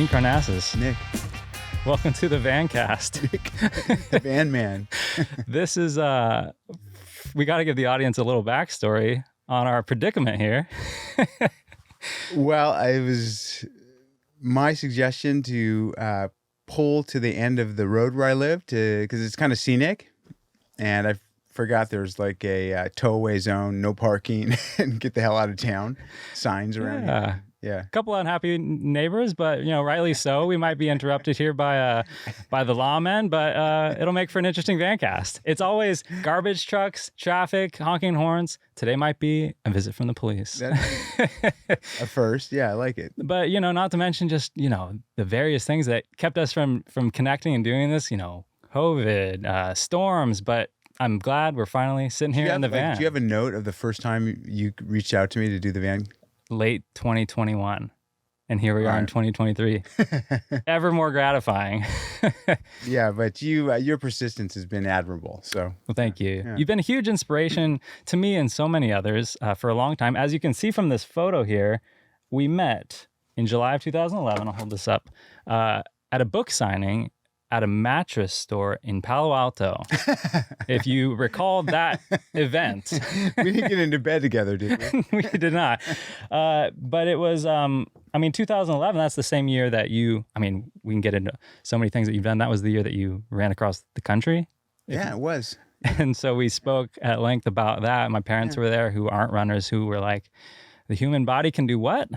Karnazes. Nick. Welcome to the Vancast. Nick, the Van Man. This is, we got to give the audience a little backstory on our predicament here. Well, it was my suggestion to pull to the end of the road where I live because it's kind of scenic. And I forgot there's like a tow-away zone, no parking, and get the hell out of town signs around here. Yeah. A couple unhappy neighbors, but rightly so. We might be interrupted here by the lawmen, but it'll make for an interesting Vancast. It's always garbage trucks, traffic, honking horns. Today might be a visit from the police. That's a first. Yeah, I like it. But not to mention just the various things that kept us from connecting and doing this. COVID, storms, but I'm glad we're finally sitting here in the van. Do you have a note of the first time you reached out to me to do the van? Late 2021, and here we are in 2023. Ever more gratifying. Yeah, but your persistence has been admirable. So, well, thank you. Yeah. You've been a huge inspiration to me and so many others for a long time. As you can see from this photo here, we met in July of 2011. I'll hold this up at a book signing at a mattress store in Palo Alto. If you recall that event. We didn't get into bed together, did we? We did not. But it was, 2011, that's the same year that we can get into so many things that you've done. That was the year that you ran across the country. Yeah, it was. And so we spoke at length about that. My parents were there who aren't runners, who were like, the human body can do what?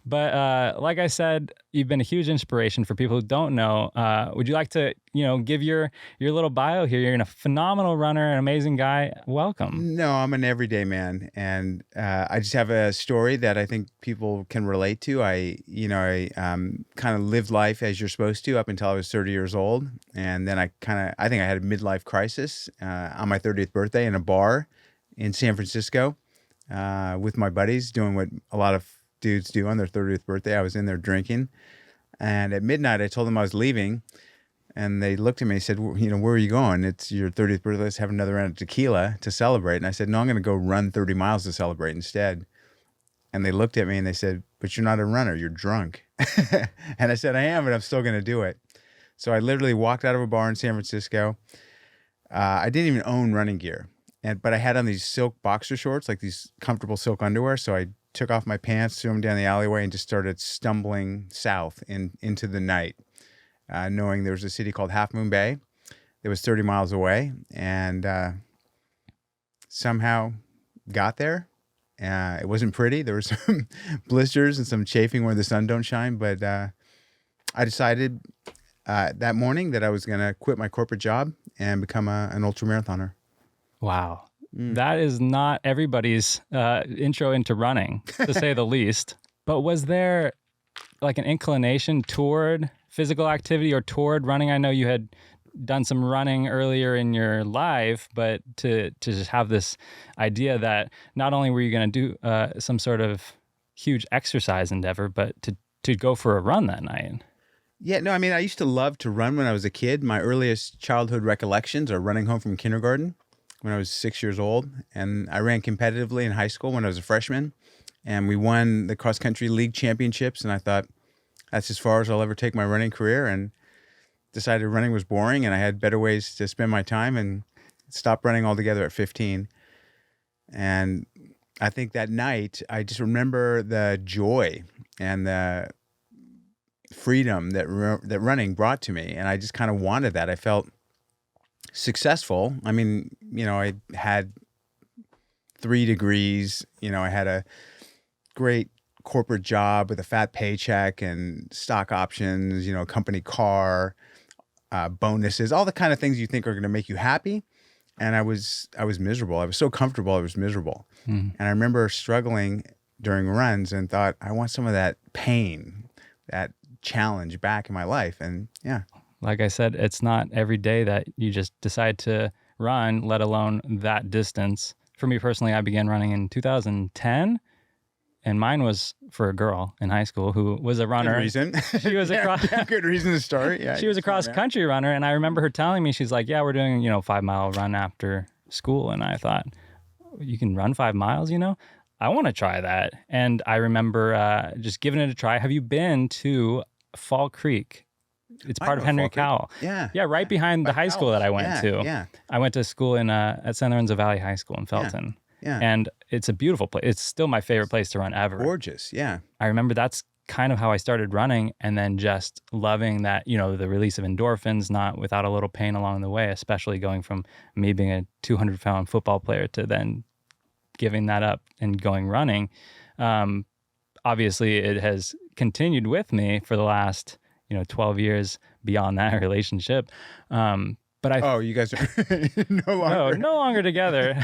But like I said, you've been a huge inspiration for people who don't know. Would you like to, give your little bio here? You're a phenomenal runner, an amazing guy. Welcome. No, I'm an everyday man, and I just have a story that I think people can relate to. I kind of lived life as you're supposed to up until I was 30 years old, and then I think I had a midlife crisis on my 30th birthday in a bar in San Francisco with my buddies, doing what a lot of dudes do on their 30th birthday. I was in there drinking, and at midnight I told them I was leaving, and they looked at me and said, where are you going? It's your 30th birthday. Let's have another round of tequila to celebrate. And I said, no, I'm going to go run 30 miles to celebrate instead. And they looked at me and they said, but you're not a runner, you're drunk. And I said, I am, but I'm still going to do it. So I literally walked out of a bar in San Francisco. I didn't even own running gear, but I had on these silk boxer shorts, like these comfortable silk underwear. So I took off my pants, threw them down the alleyway, and just started stumbling south into the night, knowing there was a city called Half Moon Bay that was 30 miles away, and somehow got there. It wasn't pretty. There were some blisters and some chafing where the sun don't shine, but I decided that morning that I was going to quit my corporate job and become an ultramarathoner. Wow. That is not everybody's intro into running, to say the least. But was there like an inclination toward physical activity or toward running? I know you had done some running earlier in your life, but to just have this idea that not only were you going to do some sort of huge exercise endeavor, but to go for a run that night. Yeah, no, I used to love to run when I was a kid. My earliest childhood recollections are running home from kindergarten when I was 6 years old, and I ran competitively in high school when I was a freshman, and we won the cross-country league championships, and I thought that's as far as I'll ever take my running career, and decided running was boring and I had better ways to spend my time, and stopped running altogether at 15. And I think that night, I just remember the joy and the freedom that running brought to me, and I just kind of wanted that. I felt successful. I had 3 degrees, I had a great corporate job with a fat paycheck and stock options, company car, bonuses, all the kind of things you think are going to make you happy. And I was miserable. I was so comfortable. I was miserable. And I remember struggling during runs and thought, I want some of that pain, that challenge back in my life. And yeah. Like I said, it's not every day that you just decide to run, let alone that distance. For me personally, I began running in 2010, and mine was for a girl in high school who was a runner. Good reason. She was good reason to start. Yeah. She was a cross-country runner, and I remember her telling me, she's like, yeah, we're doing, 5-mile run after school. And I thought, you can run 5 miles, I want to try that. And I remember just giving it a try. Have you been to Fall Creek? It's I part know of a Henry Fall Creek. Cowell. Yeah. Yeah, right behind the By high school that I Cowell's. went Yeah, to. yeah. I went to school in at San Lorenzo Valley High School in Felton. Yeah. And it's a beautiful place. It's still my favorite place to run ever. Gorgeous. Yeah. I remember that's kind of how I started running, and then just loving that, the release of endorphins, not without a little pain along the way, especially going from me being a 200-pound football player to then giving that up and going running. Obviously, it has continued with me for the last 12 years beyond that relationship. But you guys are no longer. no longer together.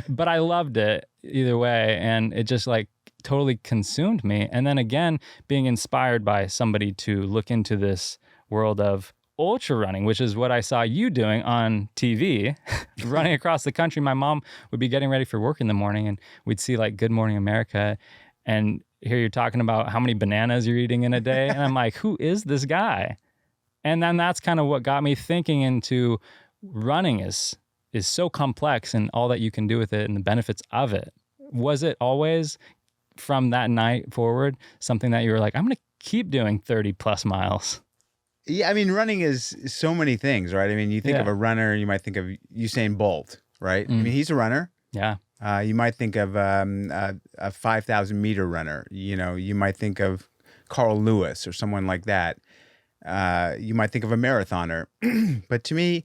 But I loved it either way, and it just like totally consumed me. And then again, being inspired by somebody to look into this world of ultra running, which is what I saw you doing on TV, running across the country. My mom would be getting ready for work in the morning, and we'd see like Good Morning America, and here you're talking about how many bananas you're eating in a day. And I'm like, who is this guy? And then that's kind of what got me thinking into running is so complex and all that you can do with it and the benefits of it. Was it always from that night forward something that you were like, I'm going to keep doing 30 plus miles? Yeah, I mean, running is so many things, right? I mean, you think of a runner, you might think of Usain Bolt, right? I mean, he's a runner. Yeah. You might think of a 5,000 meter runner. You might think of Carl Lewis or someone like that. You might think of a marathoner. But to me,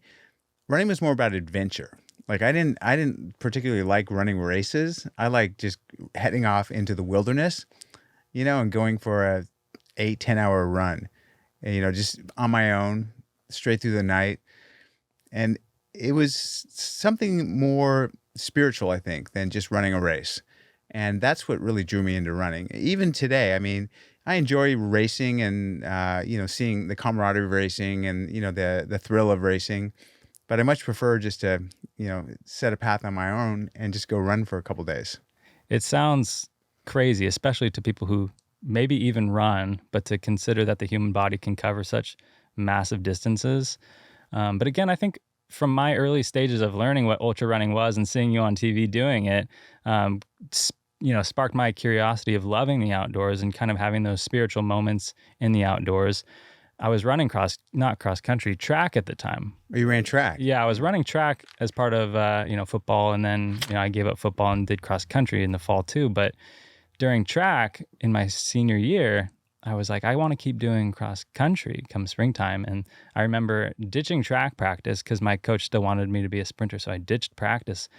running was more about adventure. Like I didn't particularly like running races. I like just heading off into the wilderness, and going for a 8-10 hour run, and, just on my own, straight through the night. And it was something more spiritual, I think, than just running a race. And that's what really drew me into running. Even today, I mean, I enjoy racing and, seeing the camaraderie of racing and, the thrill of racing. But I much prefer just to, set a path on my own and just go run for a couple days. It sounds crazy, especially to people who maybe even run, but to consider that the human body can cover such massive distances. But again, I think from my early stages of learning what ultra running was and seeing you on TV doing it, sparked my curiosity of loving the outdoors and kind of having those spiritual moments in the outdoors. I was running not cross country, track at the time. You ran track? Yeah, I was running track as part of, football. And then, I gave up football and did cross country in the fall too. But during track in my senior year, I was like, I want to keep doing cross country come springtime. And I remember ditching track practice because my coach still wanted me to be a sprinter. So I ditched practice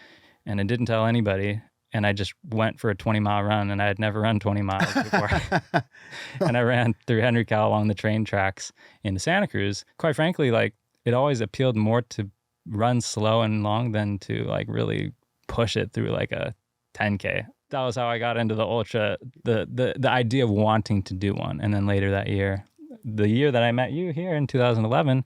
and I didn't tell anybody. And I just went for a 20-mile run, and I had never run 20 miles before. And I ran through Henry Cowell along the train tracks into Santa Cruz. Quite frankly, like it always appealed more to run slow and long than to like really push it through like a 10K. That was how I got into the ultra, the idea of wanting to do one. And then later that year, the year that I met you here in 2011,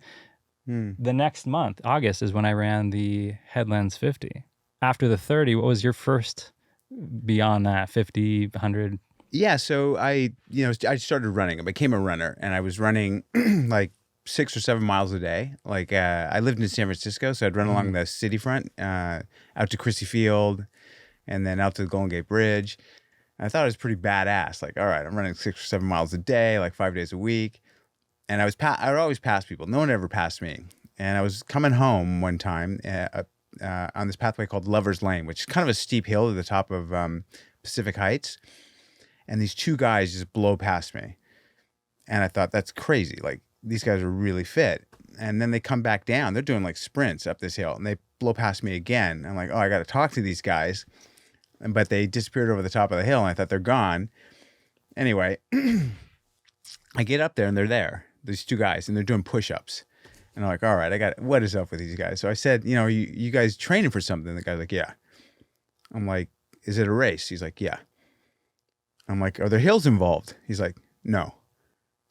the next month, August, is when I ran the Headlands 50. After the 30, what was your first beyond that, 50, 100? Yeah, so I started running. I became a runner, and I was running like 6 or 7 miles a day. Like I lived in San Francisco, so I'd run along the city front, out to Chrissy Field, and then out to the Golden Gate Bridge. And I thought it was pretty badass. Like, all right, I'm running 6 or 7 miles a day, like 5 days a week. And I would always pass people. No one ever passed me. And I was coming home one time on this pathway called Lover's Lane, which is kind of a steep hill to the top of Pacific Heights. And these two guys just blow past me. And I thought, that's crazy. Like, these guys are really fit. And then they come back down. They're doing like sprints up this hill. And they blow past me again. I'm like, oh, I got to talk to these guys. But they disappeared over the top of the hill. And I thought, they're gone. Anyway, I get up there and they're there. These two guys. And they're doing push-ups. And I'm like, all right, what is up with these guys? So I said, you guys training for something? The guy's like, yeah. I'm like, is it a race? He's like, yeah. I'm like, are there hills involved? He's like, no,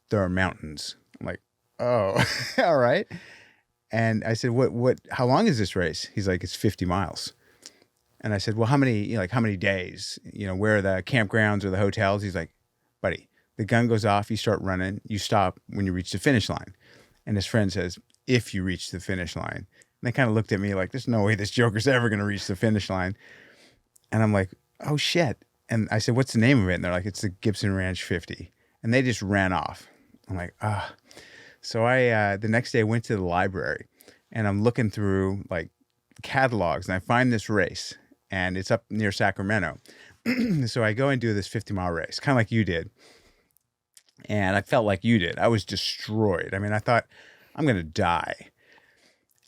there are mountains. I'm like, oh, all right. And I said, how long is this race? He's like, it's 50 miles. And I said, well, how many days? Where are the campgrounds or the hotels? He's like, buddy, the gun goes off, you start running, you stop when you reach the finish line. And his friend says, if you reach the finish line. And they kind of looked at me like, there's no way this joker's ever going to reach the finish line. And I'm like, oh shit. And I said, what's the name of it? And they're like, it's the Gibson Ranch 50. And they just ran off. I'm like, ah. So I, the next day went to the library and I'm looking through like catalogs and I find this race and it's up near Sacramento. So I go and do this 50-mile race, kind of like you did. And I felt like you did. I was destroyed. I mean, I thought I'm going to die.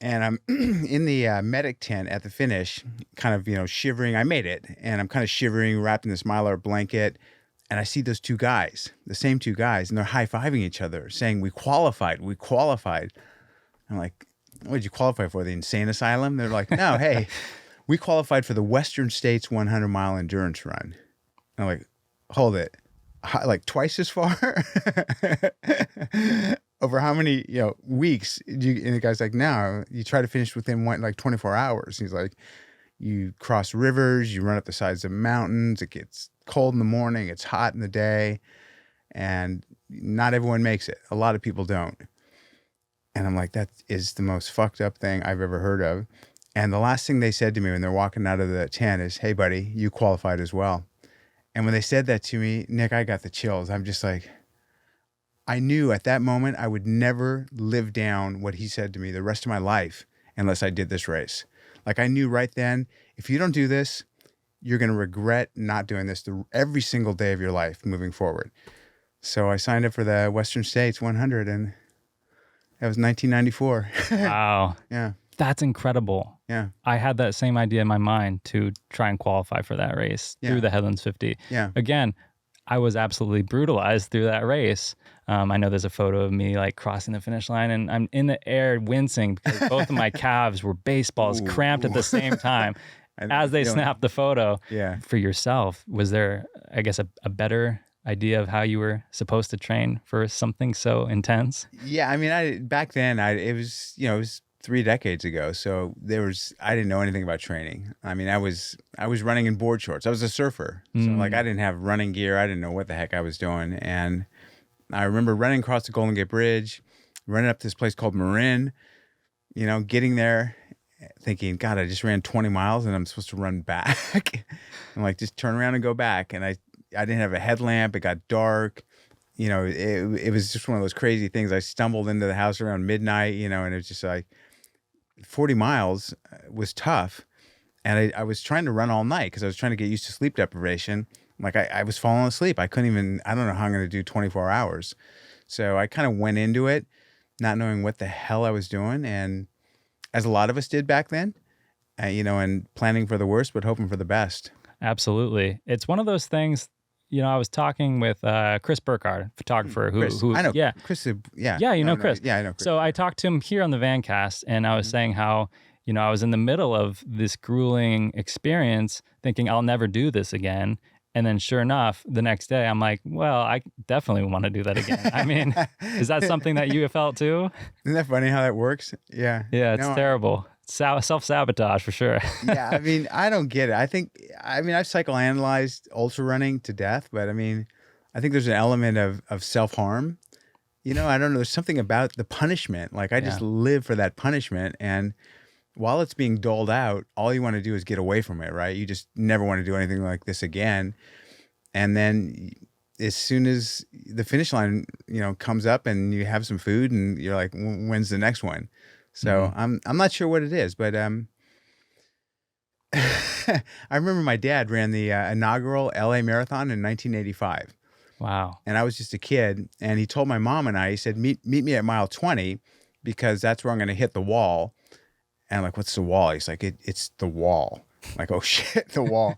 And I'm in the medic tent at the finish, kind of, shivering. I made it and I'm kind of shivering, wrapped in this Mylar blanket. And I see those two guys, the same two guys, and they're high-fiving each other, saying, we qualified. I'm like, what did you qualify for? The insane asylum? They're like, no, hey, we qualified for the Western States 100-mile endurance run. And I'm like, hold it. Like twice as far? Over how many, weeks? And the guy's like, no, you try to finish within 24 hours. He's like, you cross rivers, you run up the sides of mountains, it gets cold in the morning, it's hot in the day, and not everyone makes it. A lot of people don't. And I'm like, that is the most fucked up thing I've ever heard of. And the last thing they said to me when they're walking out of the tent is, hey, buddy, you qualified as well. And when they said that to me, Nick, I got the chills. I'm just like, I knew at that moment I would never live down what he said to me the rest of my life unless I did this race. Like I knew right then, if you don't do this, you're going to regret not doing this every single day of your life moving forward. So I signed up for the Western States 100 and that was 1994. Wow. Yeah. That's incredible. Yeah. I had that same idea in my mind to try and qualify for that race through the Headlands 50. Yeah. Again, I was absolutely brutalized through that race. I know there's a photo of me like crossing the finish line and I'm in the air wincing because both of my calves were baseballs cramped at the same time as they snapped the photo. Yeah. For yourself, was there, I guess, a better idea of how you were supposed to train for something so intense? Yeah. I mean, back then it was 3 decades ago. So I didn't know anything about training. I mean, I was running in board shorts. I was a surfer. So like I didn't have running gear. I didn't know what the heck I was doing. And I remember running across the Golden Gate Bridge, running up to this place called Marin, getting there thinking, God, I just ran 20 miles and I'm supposed to run back. I'm like, just turn around and go back. And I didn't have a headlamp. It got dark. It was just one of those crazy things. I stumbled into the house around midnight, and it was just like, 40 miles was tough. And I was trying to run all night because I was trying to get used to sleep deprivation. Like I was falling asleep. I couldn't even, I don't know how I'm going to do 24 hours. So I kind of went into it not knowing what the hell I was doing. And as a lot of us did back then, and planning for the worst, but hoping for the best. Absolutely. It's one of those things. I was talking with Chris Burkhardt, photographer, who I know. Yeah, Chris. Yeah. Yeah, you know Chris. Yeah, I know Chris. So I talked to him here on the Vancast, and I was saying how, I was in the middle of this grueling experience thinking I'll never do this again. And then sure enough, the next day I'm like, well, I definitely want to do that again. I mean, is that something that you have felt too? Isn't that funny how that works? Yeah. Yeah, it's terrible. Self-sabotage for sure. Yeah, I mean, I don't get it. I've psychoanalyzed ultra running to death, but I mean, I think there's an element of self-harm. I don't know. There's something about the punishment. Like I just live for that punishment. And while it's being doled out, all you want to do is get away from it, right? You just never want to do anything like this again. And then as soon as the finish line, comes up and you have some food and you're like, when's the next one? So I'm not sure what it is, but I remember my dad ran the inaugural LA Marathon in 1985. Wow. And I was just a kid, and he told my mom and I, he said, meet me at mile 20 because that's where I'm going to hit the wall. And I'm like, what's the wall? He's like, it's the wall. I'm like, oh shit, the wall.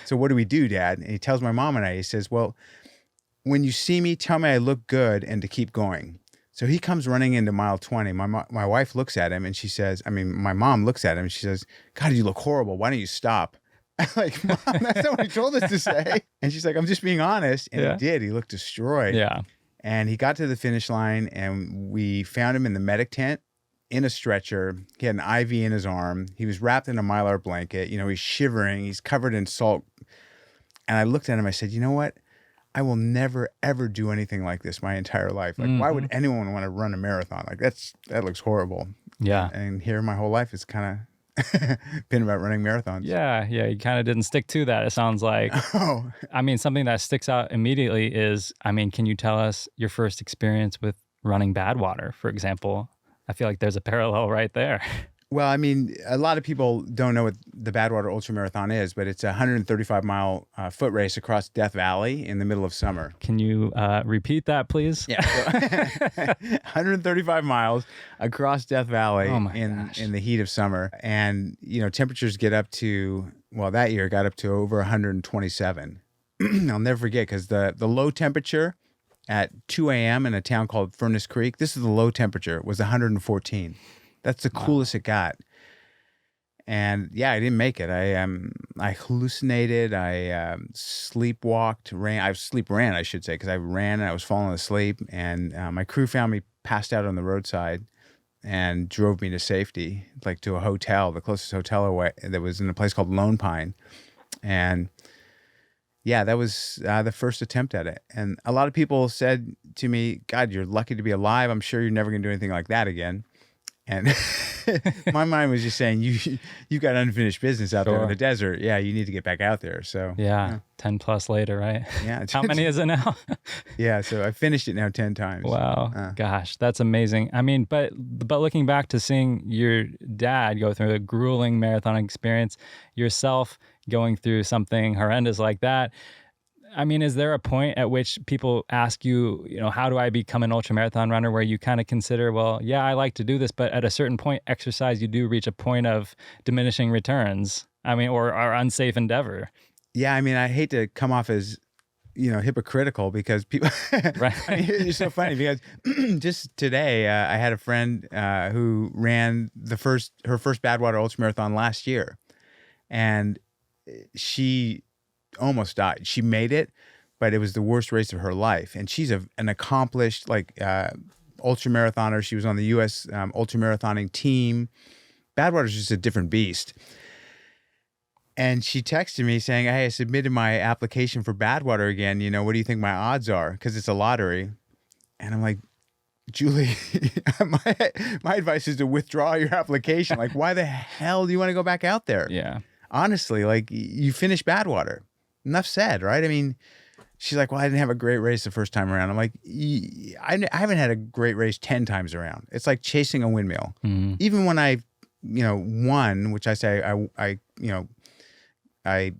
So what do we do, Dad? And he tells my mom and I, he says, well, when you see me, tell me I look good and to keep going. So he comes running into mile 20. My wife looks at him and she says, my mom looks at him and she says, God, you look horrible. Why don't you stop? I'm like, Mom, that's not what he told us to say. And she's like, I'm just being honest. And he did. He looked destroyed. Yeah. And he got to the finish line and we found him in the medic tent in a stretcher. He had an IV in his arm. He was wrapped in a Mylar blanket. He's shivering. He's covered in salt. And I looked at him. I said, you know what? I will never, ever do anything like this my entire life. Like, why would anyone want to run a marathon? Like, that looks horrible. Yeah. And here my whole life is kind of been about running marathons. Yeah, you kind of didn't stick to that, it sounds like. Oh, I mean, something that sticks out immediately is, I mean, can you tell us your first experience with running Badwater, for example? I feel like there's a parallel right there. well, I mean, a lot of people don't know what the Badwater Ultramarathon is, but it's a 135-mile foot race across Death Valley in the middle of summer. Can you repeat that, please? Yeah, so 135 miles across Death Valley in the heat of summer, and temperatures get up to that year got up to over 127. I'll never forget because the low temperature at 2 a.m. in a town called Furnace Creek. This is the low temperature was 114. That's the coolest it got. And yeah, I didn't make it. I hallucinated. I sleepwalked, ran. I sleep ran, I should say, because I ran and I was falling asleep. And my crew found me passed out on the roadside and drove me to safety, like to a hotel, the closest hotel away that was in a place called Lone Pine. And yeah, that was the first attempt at it. And a lot of people said to me, "God, you're lucky to be alive. I'm sure you're never going to do anything like that again." And my mind was just saying, you've got unfinished business out there in the desert. Yeah, you need to get back out there. So yeah. 10 plus later, right? Yeah. How many is it now? Yeah, so I finished it now 10 times. Wow. Gosh, that's amazing. I mean, but looking back to seeing your dad go through a grueling marathon experience, yourself going through something horrendous like that, I mean, is there a point at which people ask you, how do I become an ultramarathon runner, where you kind of consider, well, yeah, I like to do this, but at a certain point, exercise, you do reach a point of diminishing returns, I mean, or unsafe endeavor? Yeah, I mean, I hate to come off as, hypocritical because people, right. I mean, it's so funny because just today, I had a friend who ran her first Badwater Ultramarathon last year, and she almost died. She made it, but it was the worst race of her life. And she's an accomplished ultramarathoner. She was on the U.S. ultramarathoning team. Badwater's just a different beast. And she texted me saying, "Hey, I submitted my application for Badwater again. What do you think my odds are? Because it's a lottery." And I'm like, "Julie, my advice is to withdraw your application. Like, why the hell do you want to go back out there?" Yeah. Honestly, like, you finished Badwater. Enough said, right? I mean, she's like, "Well, I didn't have a great race the first time around." I'm like, I haven't had a great race 10 times around. It's like chasing a windmill. Mm-hmm. Even when I, won, which I say I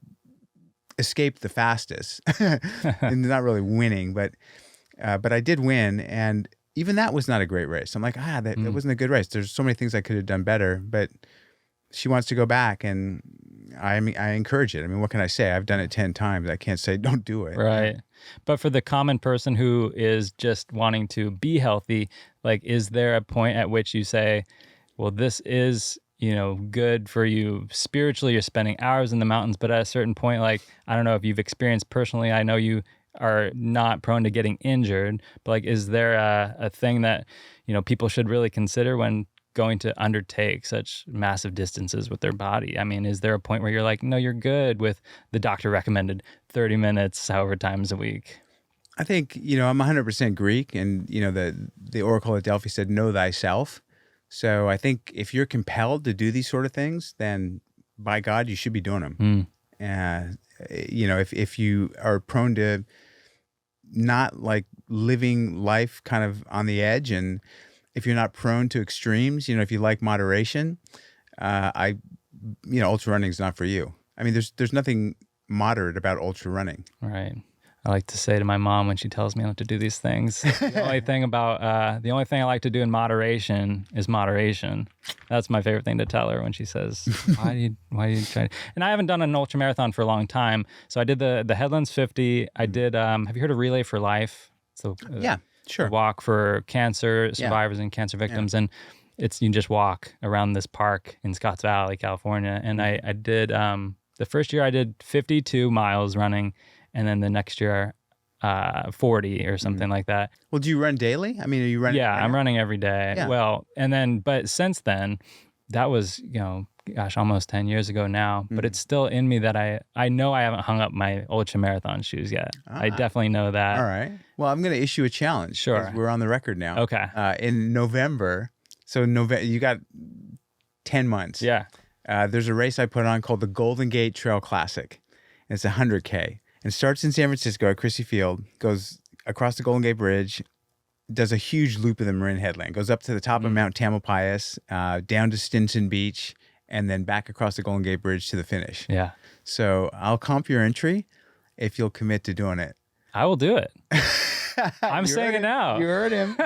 escaped the fastest, and not really winning, but I did win. And even that was not a great race. I'm like, that wasn't a good race. There's so many things I could have done better, but she wants to go back, and I encourage it. I mean, what can I say? I've done it 10 times. I can't say don't do it. Right. But for the common person who is just wanting to be healthy, like, is there a point at which you say, well, this is, good for you spiritually, you're spending hours in the mountains, but at a certain point, like, I don't know if you've experienced personally, I know you are not prone to getting injured, but like, is there a thing that, people should really consider when going to undertake such massive distances with their body? I mean, is there a point where you're like, no, you're good with the doctor recommended 30 minutes, however times a week? I think, I'm 100% Greek, and, the Oracle at Delphi said, know thyself. So I think if you're compelled to do these sort of things, then by God, you should be doing them. If you are prone to not like living life kind of on the edge, and if you're not prone to extremes, if you like moderation, ultra running is not for you. I mean, there's nothing moderate about ultra running. Right. I like to say to my mom when she tells me not to do these things, the only thing I like to do in moderation is moderation. That's my favorite thing to tell her when she says, why do you try to? And I haven't done an ultra marathon for a long time. So I did the Headlands 50. I did, have you heard of Relay for Life? So yeah, sure. Walk for cancer survivors and cancer victims. And you just walk around this park in Scotts Valley, California. And I did, the first year I did 52 miles running, and then the next year, 40 or something like that. Well, do you run daily? I mean, are you running? Yeah, I'm running every day. Yeah. Well, but since then, that was, almost 10 years ago now, but it's still in me that I know I haven't hung up my ultra marathon shoes yet. I definitely know that. All right. Well, I'm going to issue a challenge. Sure. We're on the record now. Okay. In November, you got 10 months. Yeah. There's a race I put on called the Golden Gate Trail Classic. And it's 100K. And it starts in San Francisco at Crissy Field, goes across the Golden Gate Bridge, does a huge loop of the Marin Headland, goes up to the top of Mount Tamalpais, down to Stinson Beach, and then back across the Golden Gate Bridge to the finish. Yeah. So I'll comp your entry if you'll commit to doing it. I will do it. I'm saying it now. You heard him.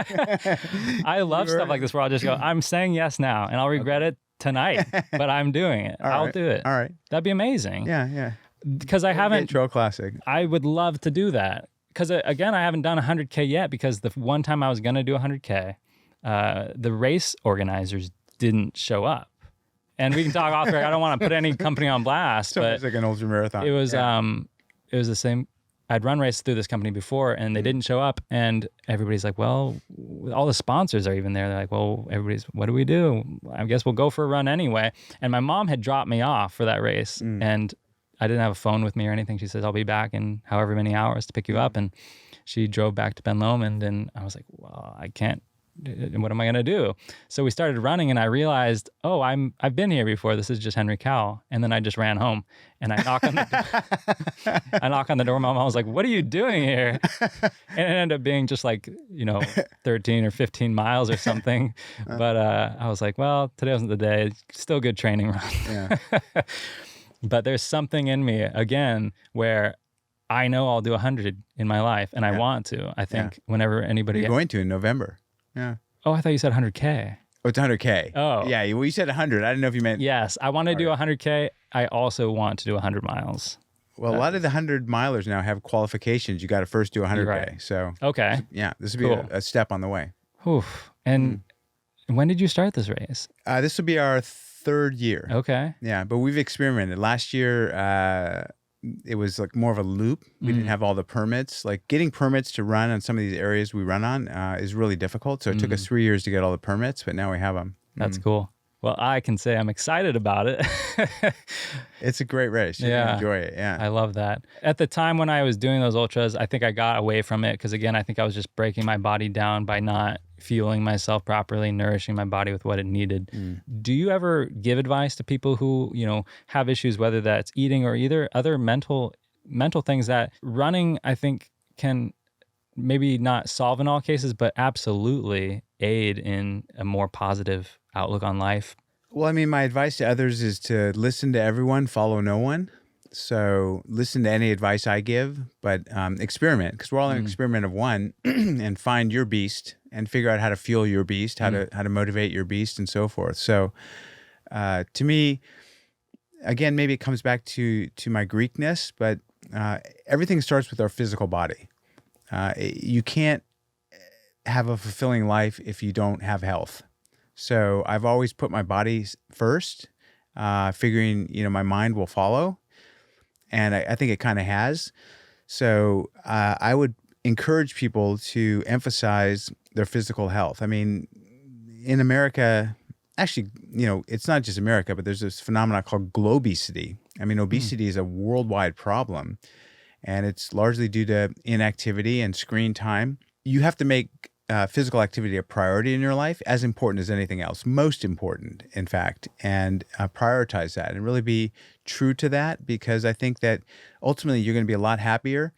I love stuff like this where I'll just go, I'm saying yes now, and I'll regret it tonight, but I'm doing it. I'll do it. All right. That'd be amazing. Yeah. Because I haven't. Trail Classic. I would love to do that. Because again, I haven't done 100K yet because the one time I was going to do 100K, the race organizers didn't show up. And we can talk off here. I don't want to put any company on blast, but it's like an ultramarathon. It was the same. I'd run races through this company before, and they didn't show up. And everybody's like, "Well, all the sponsors are even there." They're like, "Well, what do we do? I guess we'll go for a run anyway." And my mom had dropped me off for that race, and I didn't have a phone with me or anything. She says, "I'll be back in however many hours to pick you up." And she drove back to Ben Lomond, and I was like, "Well, I can't. What am I going to do?" So we started running, and I realized, oh, I've been here before. This is just Henry Cowell. And then I just ran home, and I knock on the door. My mom was like, "What are you doing here?" And it ended up being just like 13 or 15 miles or something. But I was like, well, today wasn't the day. Still good training run. Yeah. But there's something in me again where I know I'll do 100 in my life, and I want to. I think whenever anybody You're going to in November. Yeah. Oh, I thought you said 100K. Oh, it's 100K. Oh. Yeah, well, you said 100. I didn't know if you meant... Yes, I want to do 100K. I also want to do 100 miles. Well, a lot of the 100 milers now have qualifications. You got to first do 100K. Right. So, okay. Yeah, this would be a step on the way. Oof. And when did you start this race? This will be our third year. Okay. Yeah, but we've experimented. Last year, it was like more of a loop. We didn't have all the permits. Like getting permits to run on some of these areas we run on is really difficult. So it took us 3 years to get all the permits, but now we have them. That's cool. Well, I can say I'm excited about it. It's a great race. You're gonna enjoy it. Yeah. I love that. At the time when I was doing those ultras, I think I got away from it because, again, I think I was just breaking my body down by not fueling myself properly, nourishing my body with what it needed. Do you ever give advice to people who, have issues, whether that's eating or either other mental things that running, I think, can maybe not solve in all cases, but absolutely aid in a more positive outlook on life? Well, I mean, my advice to others is to listen to everyone, follow no one. So listen to any advice I give, but experiment, because we're all in an experiment of one, and find your beast and figure out how to fuel your beast, how to motivate your beast, and so forth. So to me, again, maybe it comes back to my Greekness, but everything starts with our physical body. You can't have a fulfilling life if you don't have health. So I've always put my body first, figuring, my mind will follow. And I think it kind of has. So I would encourage people to emphasize their physical health. I mean, in America, actually, it's not just America, but there's this phenomenon called globesity. I mean, obesity is a worldwide problem, and it's largely due to inactivity and screen time. You have to make physical activity a priority in your life, as important as anything else, most important, in fact, and prioritize that and really be true to that, because I think that ultimately you're going to be a lot happier,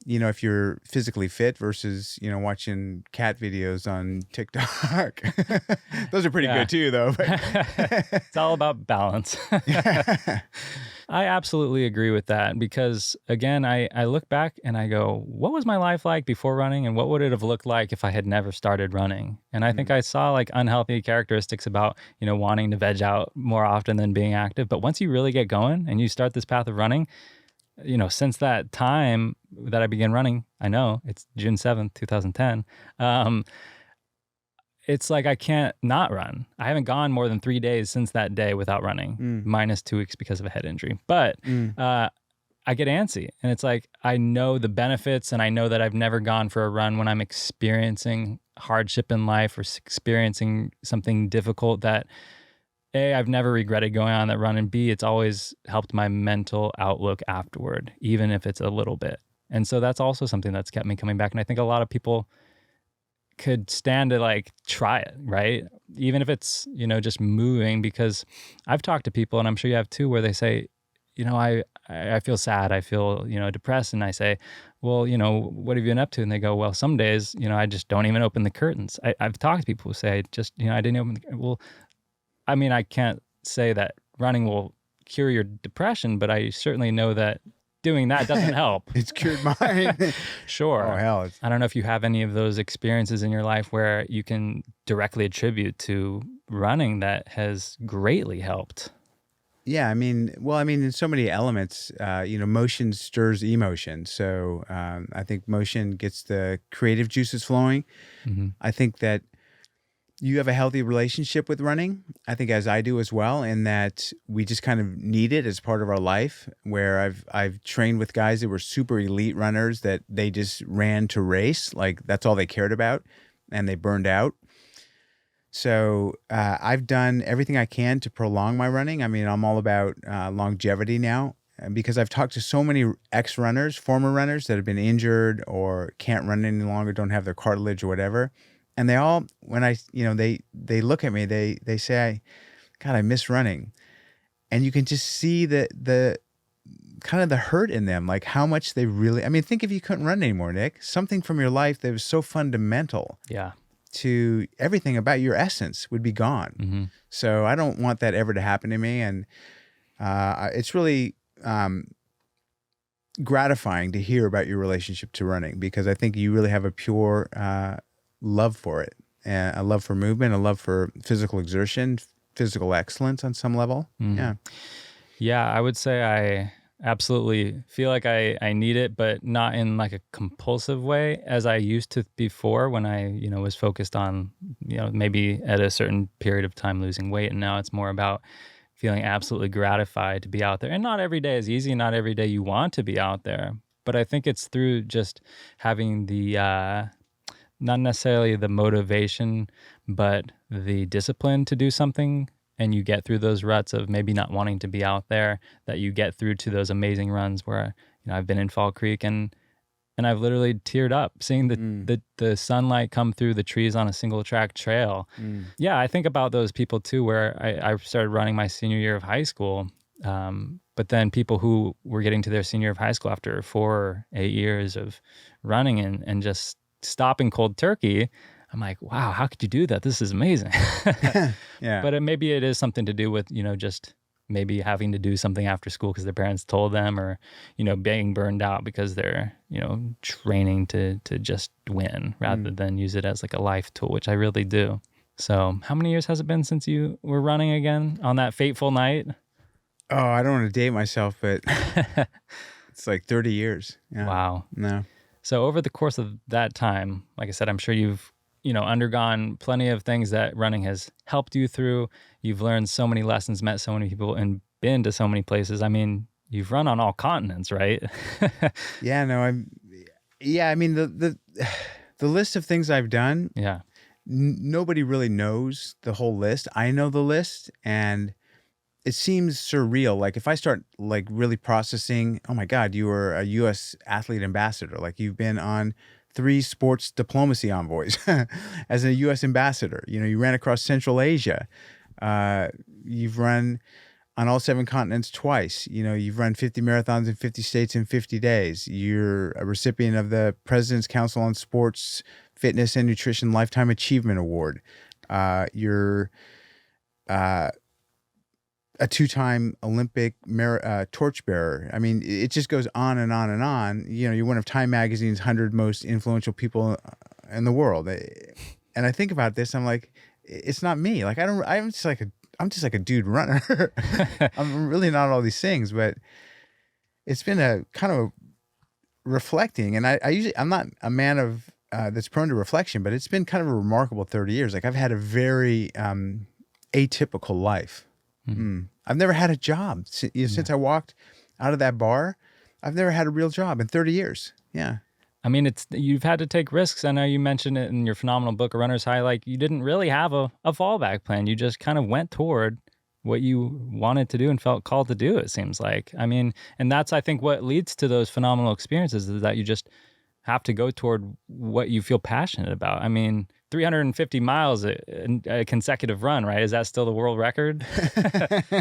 if you're physically fit versus, watching cat videos on TikTok. Those are pretty good too, though. But it's all about balance. I absolutely agree with that because, again, I look back and I go, what was my life like before running, and what would it have looked like if I had never started running? And I think I saw like unhealthy characteristics about, wanting to veg out more often than being active. But once you really get going and you start this path of running, since that time that I began running, I know it's June 7th, 2010. It's like I can't not run. I haven't gone more than 3 days since that day without running, minus 2 weeks because of a head injury. But I get antsy, and it's like I know the benefits, and I know that I've never gone for a run when I'm experiencing hardship in life or experiencing something difficult that, A, I've never regretted going on that run, and B, it's always helped my mental outlook afterward, even if it's a little bit. And so that's also something that's kept me coming back. And I think a lot of people could stand to like try it, right? Even if it's, just moving, because I've talked to people, and I'm sure you have too, where they say, I feel sad, I feel, depressed. And I say, well, what have you been up to? And they go, well, some days, I just don't even open the curtains. I've talked to people who say, I didn't open well, I mean, I can't say that running will cure your depression, but I certainly know that doing that doesn't help. It's cured mine. Sure. Oh, hell. I don't know if you have any of those experiences in your life where you can directly attribute to running that has greatly helped. Yeah, in so many elements, motion stirs emotion. So I think motion gets the creative juices flowing. Mm-hmm. I think that you have a healthy relationship with running, I think, as I do as well, in that we just kind of need it as part of our life, where I've trained with guys that were super elite runners that they just ran to race. Like, that's all they cared about, and they burned out. So I've done everything I can to prolong my running. I mean, I'm all about longevity now, because I've talked to so many ex-runners, former runners that have been injured or can't run any longer, don't have their cartilage or whatever. And they all, when they look at me, they say, God, I miss running. And you can just see the kind of the hurt in them, like how much they really, think if you couldn't run anymore, Nick, something from your life that was so fundamental. Yeah. To everything about your essence would be gone. Mm-hmm. So I don't want that ever to happen to me. And it's really gratifying to hear about your relationship to running, because I think you really have a pure love for it, and a love for movement, a love for physical exertion, physical excellence on some level. Mm-hmm. Yeah. Yeah, I would say I absolutely feel like I need it, but not in like a compulsive way as I used to before, when I, was focused on, maybe at a certain period of time losing weight. And now it's more about feeling absolutely gratified to be out there. And not every day is easy. Not every day you want to be out there. But I think it's through just having the, not necessarily the motivation, but the discipline to do something. And you get through those ruts of maybe not wanting to be out there, that you get through to those amazing runs where, I've been in Fall Creek and I've literally teared up seeing the sunlight come through the trees on a single track trail. Yeah, I think about those people too, where I started running my senior year of high school. But then people who were getting to their senior year of high school after 4 or 8 years of running and just stopping cold turkey, I'm like, wow, how could you do that? This is amazing. Yeah. But maybe it is something to do with, just maybe having to do something after school because their parents told them, or, being burned out because they're, training to just win rather than use it as like a life tool, which I really do. So how many years has it been since you were running again on that fateful night? Oh, I don't want to date myself, but it's like 30 years. Yeah. Wow. No. So over the course of that time, like I said, I'm sure you've undergone plenty of things that running has helped you through. You've learned so many lessons, met so many people, and been to so many places. I mean, you've run on all continents, right? Yeah, no, the list of things I've done. Yeah. Nobody really knows the whole list. I know the list, and it seems surreal. Like, if I start like really processing, oh my God, you were a U.S. athlete ambassador. Like, you've been on 3 sports diplomacy envoys as a U.S. ambassador. You ran across Central Asia. You've run on all 7 continents twice. You've run 50 marathons in 50 states in 50 days. You're a recipient of the President's Council on Sports, Fitness, and Nutrition Lifetime Achievement Award. You're a 2-time Olympic torchbearer. I mean, it just goes on and on and on. You're one of Time Magazine's 100 most influential people in the world. And I think about this, I'm like, it's not me. Like, I'm just like a dude runner. I'm really not all these things, but it's been a kind of reflecting. And I'm not a man of that's prone to reflection, but it's been kind of a remarkable 30 years. Like, I've had a very atypical life. I've never had a job since I walked out of that bar. I've never had a real job in 30 years. Yeah. I mean, you've had to take risks. I know you mentioned it in your phenomenal book, A Runner's High. Like, you didn't really have a fallback plan. You just kind of went toward what you wanted to do and felt called to do, it seems like. I mean, and that's, I think, what leads to those phenomenal experiences, is that you just have to go toward what you feel passionate about. I mean, 350 miles a consecutive run, right? Is that still the world record?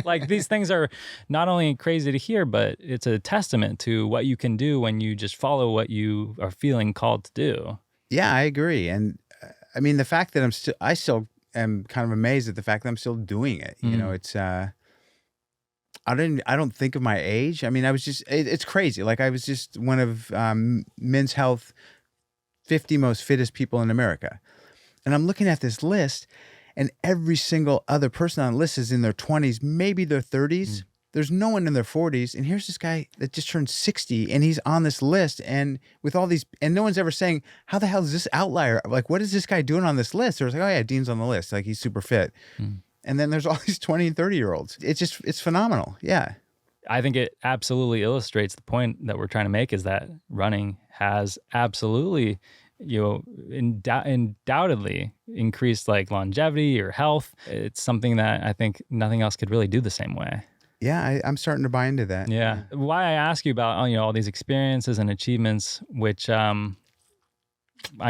Like, these things are not only crazy to hear, but it's a testament to what you can do when you just follow what you are feeling called to do. Yeah, I agree. And I mean, the fact that I still am kind of amazed at the fact that I'm still doing it. You know, it's, I don't think of my age. I mean, it's crazy. Like, I was just one of Men's Health 50 most fittest people in America. And I'm looking at this list, and every single other person on the list is in their 20s, maybe their 30s. There's no one in their 40s. And here's this guy that just turned 60, and he's on this list. And with all these, and no one's ever saying, how the hell is this outlier? Like, what is this guy doing on this list? Or it's like, oh yeah, Dean's on the list. Like, he's super fit. And then there's all these 20 and 30-year-olds. It's phenomenal. Yeah. I think it absolutely illustrates the point that we're trying to make, is that running has absolutely, undoubtedly increased like longevity or health. It's something that I think nothing else could really do the same way. Yeah, I'm starting to buy into that. Yeah. Why I ask you about all these experiences and achievements, which I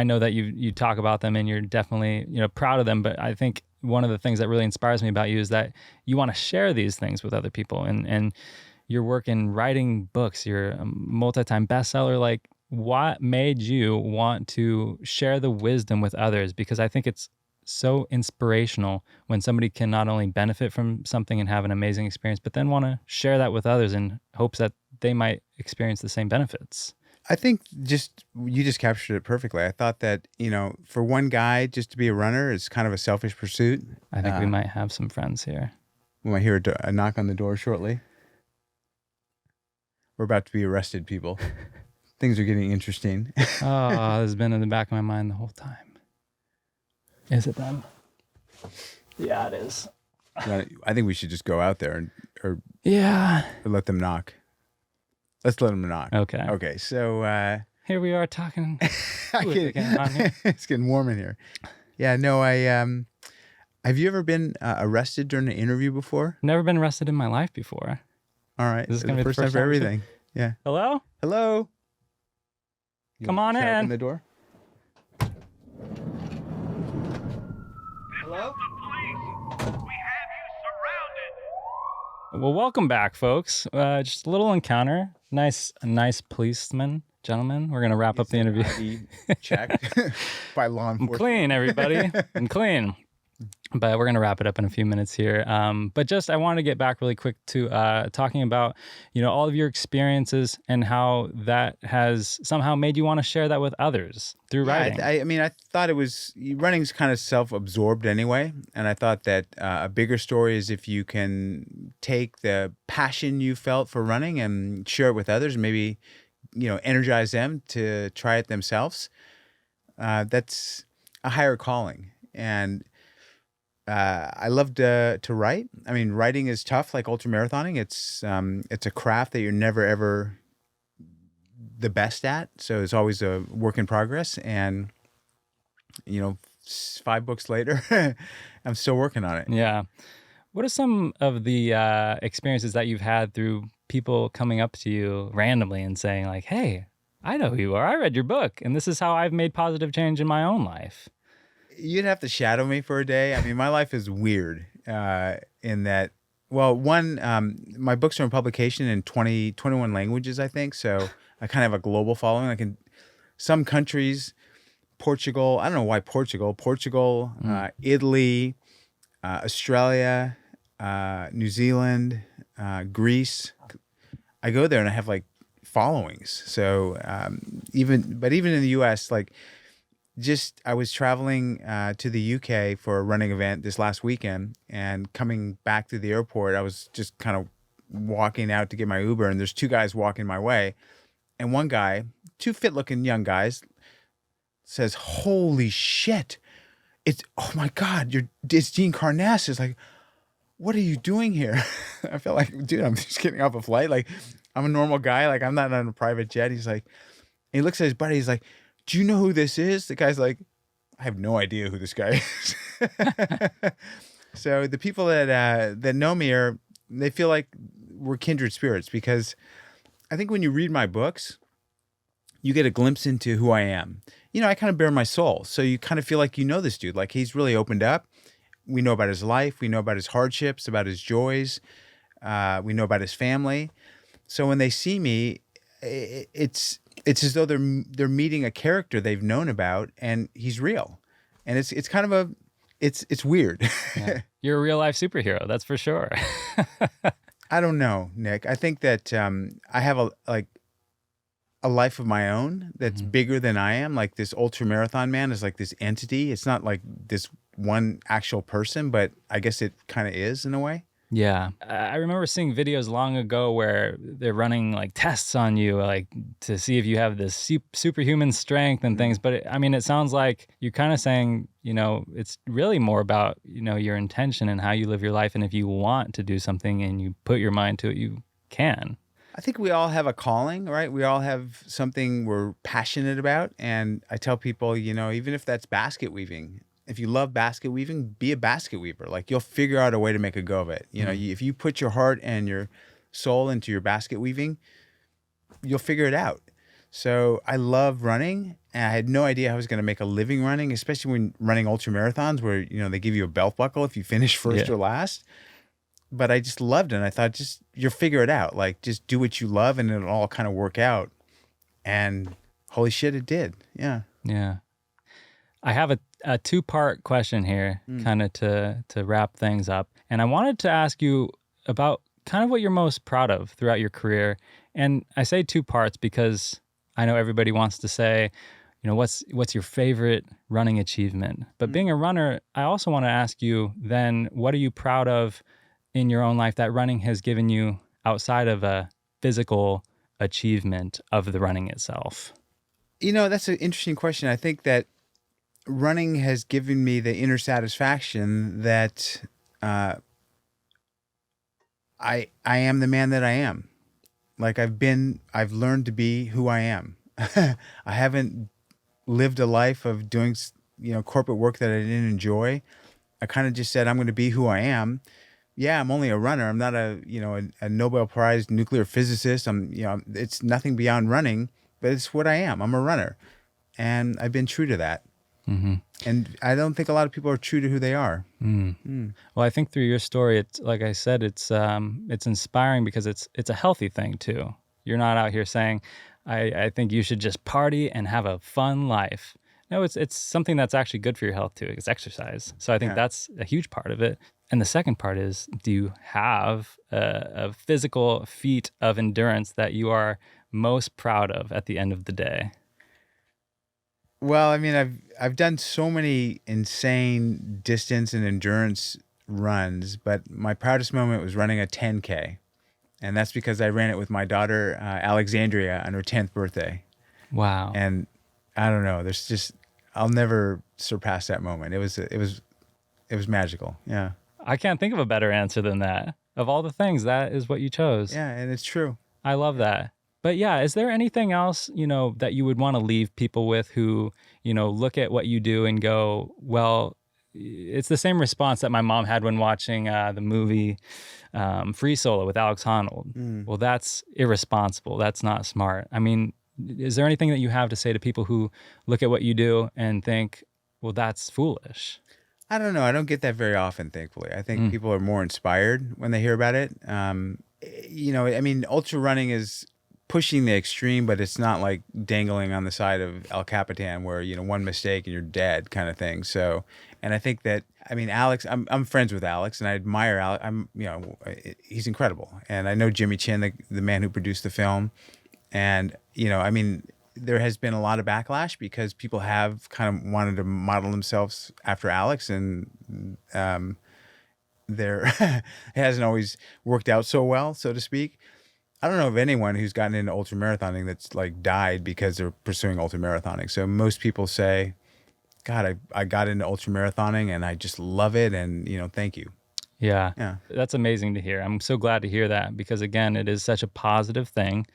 know that you talk about them and you're definitely proud of them, but I think one of the things that really inspires me about you is that you want to share these things with other people, and your work in writing books. You're a multi-time bestseller. Like, what made you want to share the wisdom with others? Because I think it's so inspirational when somebody can not only benefit from something and have an amazing experience, but then want to share that with others in hopes that they might experience the same benefits. I think you just captured it perfectly. I thought that, for one guy just to be a runner is kind of a selfish pursuit. I think we might have some friends here. We might hear a knock on the door shortly. We're about to be arrested, people. Things are getting interesting. Oh, this has been in the back of my mind the whole time. Is it them? Yeah, it is. I think we should just go out there or let them knock. Let's let them knock. Okay. Okay. So here we are talking. It's getting warm in here. Yeah. No. Have you ever been arrested during an interview before? Never been arrested in my life before. All right. This is gonna be the first time for everything. Yeah. Hello. Hello. Come on in. Open the door. Hello? The police! We have you surrounded! Well, welcome back, folks. Just a little encounter. Nice policeman, gentlemen. We're gonna wrap up the interview. ID check by law enforcement. I'm clean, everybody. I'm clean. But we're going to wrap it up in a few minutes here. But just, I want to get back really quick to talking about, all of your experiences and how that has somehow made you want to share that with others through writing. I thought running's kind of self-absorbed anyway. And I thought that a bigger story is if you can take the passion you felt for running and share it with others, and maybe, energize them to try it themselves. That's a higher calling. And I love to write. I mean, writing is tough, like ultramarathoning. It's a craft that you're never, ever the best at. So it's always a work in progress. And, 5 books later, I'm still working on it. Yeah. What are some of the experiences that you've had through people coming up to you randomly and saying like, hey, I know who you are. I read your book, and this is how I've made positive change in my own life. You'd have to shadow me for a day. I mean, my life is weird in that, well, one, my books are in publication in 21 languages, I think. So I kind of have a global following. Like in some countries, Portugal, I don't know why Portugal, Italy, Australia, New Zealand, Greece. I go there and I have like followings. So even in the US, like, I was traveling to the UK for a running event this last weekend, and coming back to the airport, I was just kind of walking out to get my Uber, and there's 2 guys walking my way, and one guy, 2 fit-looking young guys, says, "Holy shit! Oh my God! It's Dean Karnazes." Like, what are you doing here? I felt like, dude, I'm just getting off a flight. Like, I'm a normal guy. Like, I'm not on a private jet. He's like, and he looks at his buddy. He's like, do you know who this is? The guy's like, I have no idea who this guy is. So the people that know me they feel like we're kindred spirits, because I think when you read my books, you get a glimpse into who I am. I kind of bare my soul. So you kind of feel like you know this dude. Like he's really opened up. We know about his life. We know about his hardships, about his joys. We know about his family. So when they see me, it's as though they're meeting a character they've known about, and he's real. And it's kind of it's weird. Yeah. You're a real life superhero, that's for sure. I don't know, Nick. I think that I have a life of my own that's bigger than I am. Like this ultra marathon man is like this entity. It's not like this one actual person, but I guess it kind of is in a way. Yeah. I remember seeing videos long ago where they're running like tests on you, like to see if you have this superhuman strength and things. But it sounds like you're kind of saying, it's really more about, your intention and how you live your life. And if you want to do something and you put your mind to it, you can. I think we all have a calling, right? We all have something we're passionate about. And I tell people, even if that's basket weaving, if you love basket weaving, be a basket weaver. Like you'll figure out a way to make a go of it. If you put your heart and your soul into your basket weaving, you'll figure it out. So I love running, and I had no idea I was going to make a living running, especially when running ultra marathons where, they give you a belt buckle if you finish first or last. But I just loved it. And I thought, you'll figure it out. Like just do what you love and it'll all kind of work out. And holy shit, it did. Yeah. Yeah. I have a two-part question here, kind of to wrap things up. And I wanted to ask you about kind of what you're most proud of throughout your career. And I say two parts because I know everybody wants to say, what's your favorite running achievement? But being a runner, I also want to ask you then, what are you proud of in your own life that running has given you outside of a physical achievement of the running itself? That's an interesting question. I think that running has given me the inner satisfaction that I am the man that I am. Like I've learned to be who I am. I haven't lived a life of doing, corporate work that I didn't enjoy. I kind of just said, I'm going to be who I am. Yeah, I'm only a runner. I'm not a Nobel Prize nuclear physicist. It's nothing beyond running, but it's what I am. I'm a runner. And I've been true to that. Mm-hmm. And I don't think a lot of people are true to who they are. Well, I think through your story, it's like I said, it's inspiring because it's a healthy thing too. You're not out here saying, I think you should just party and have a fun life. No, it's something that's actually good for your health too. It's exercise. So I think that's a huge part of it. And the second part is, do you have a physical feat of endurance that you are most proud of at the end of the day? Well, I've done so many insane distance and endurance runs, but my proudest moment was running a 10K. And that's because I ran it with my daughter, Alexandria, on her 10th birthday. Wow. And I don't know, I'll never surpass that moment. It was magical. Yeah. I can't think of a better answer than that. Of all the things, that is what you chose. Yeah, and it's true. I love that. But yeah, is there anything else, that you would want to leave people with who, look at what you do and go, well, it's the same response that my mom had when watching the movie Free Solo with Alex Honnold. Well, that's irresponsible. That's not smart. Is there anything that you have to say to people who look at what you do and think, well, that's foolish? I don't know. I don't get that very often, thankfully. I think people are more inspired when they hear about it. Ultra running is pushing the extreme, but it's not like dangling on the side of El Capitan where, one mistake and you're dead kind of thing. So, and I think that, Alex, I'm friends with Alex and I admire Alex. He's incredible. And I know Jimmy Chin, the man who produced the film. And, there has been a lot of backlash because people have kind of wanted to model themselves after Alex, and it hasn't always worked out so well, so to speak. I don't know of anyone who's gotten into ultramarathoning that's like died because they're pursuing ultramarathoning. So most people say, God, I got into ultramarathoning and I just love it, and thank you. Yeah. That's amazing to hear. I'm so glad to hear that because, again, it is such a positive thing.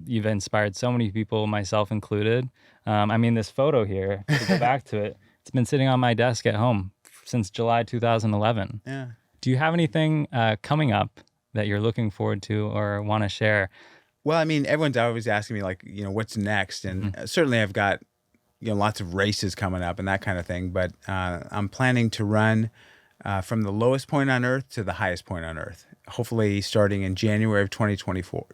You've inspired so many people, myself included. This photo here, to go back to it, it's been sitting on my desk at home since July 2011. Yeah. Do you have anything coming up that you're looking forward to or want to share? Well, I mean, everyone's always asking me like, what's next? And certainly I've got, lots of races coming up and that kind of thing. But I'm planning to run from the lowest point on Earth to the highest point on Earth, hopefully starting in January of 2024.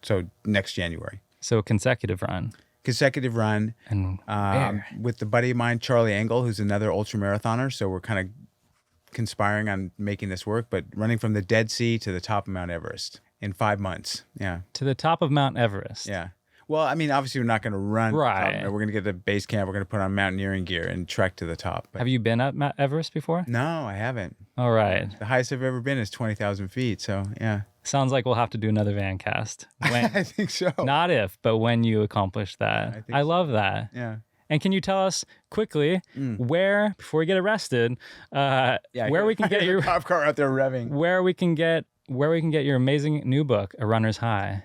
So next January. So a consecutive run. Consecutive run. And where? With the buddy of mine, Charlie Engel, who's another ultramarathoner. So we're kind of conspiring on making this work, but running from the Dead Sea to the top of Mount Everest in 5 months. Yeah. To the top of Mount Everest. Yeah. Well, I mean, obviously we're not going to run. Right. We're going to get to base camp. We're going to put on mountaineering gear and trek to the top. But Have you been up Mount Everest before? no, I haven't. All right. The highest I've ever been is 20,000 feet. So yeah. Sounds like we'll have to do another Vancast. When, I think so. not if, but when you accomplish that. I love that. Yeah. And can you tell us quickly where, before we get arrested, where we can get your cop car out there revving? where we can get your amazing new book, A Runner's High?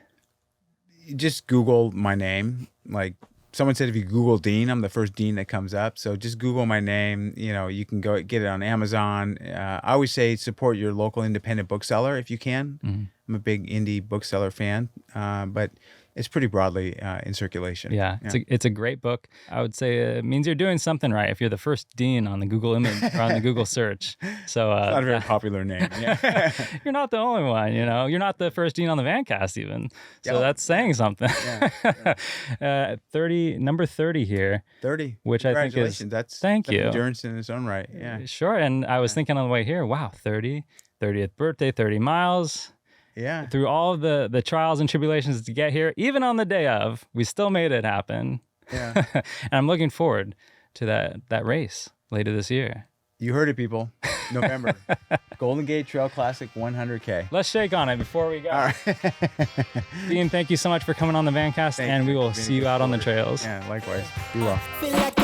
Just Google my name. Like someone said, if you Google Dean, I'm the first Dean that comes up. So just Google my name. You can go get it on Amazon. I always say support your local independent bookseller if you can. I'm a big indie bookseller fan, but it's pretty broadly in circulation. Yeah. It's a great book. I would say it means you're doing something right if you're the first Dean on the Google image or on the Google search. So It's not a very popular name. Yeah. you're not the only one, You're not the first Dean on the Vancast even. So that's saying something. Yeah. 30, number 30 here. 30. Which I think is, That's thank you. endurance in its own right. Yeah. Sure. And I was thinking on the way here, wow, 30, 30th birthday, 30 miles. Yeah. Through all of the trials and tribulations to get here, even on the day of, we still made it happen. Yeah. And I'm looking forward to that race later this year. You heard it, people. November. Golden Gate Trail Classic 100K. Let's shake on it before we go. All right. Dean, thank you so much for coming on the Vancast, and we will see you out on the trails. Yeah, likewise. Be well. Feel like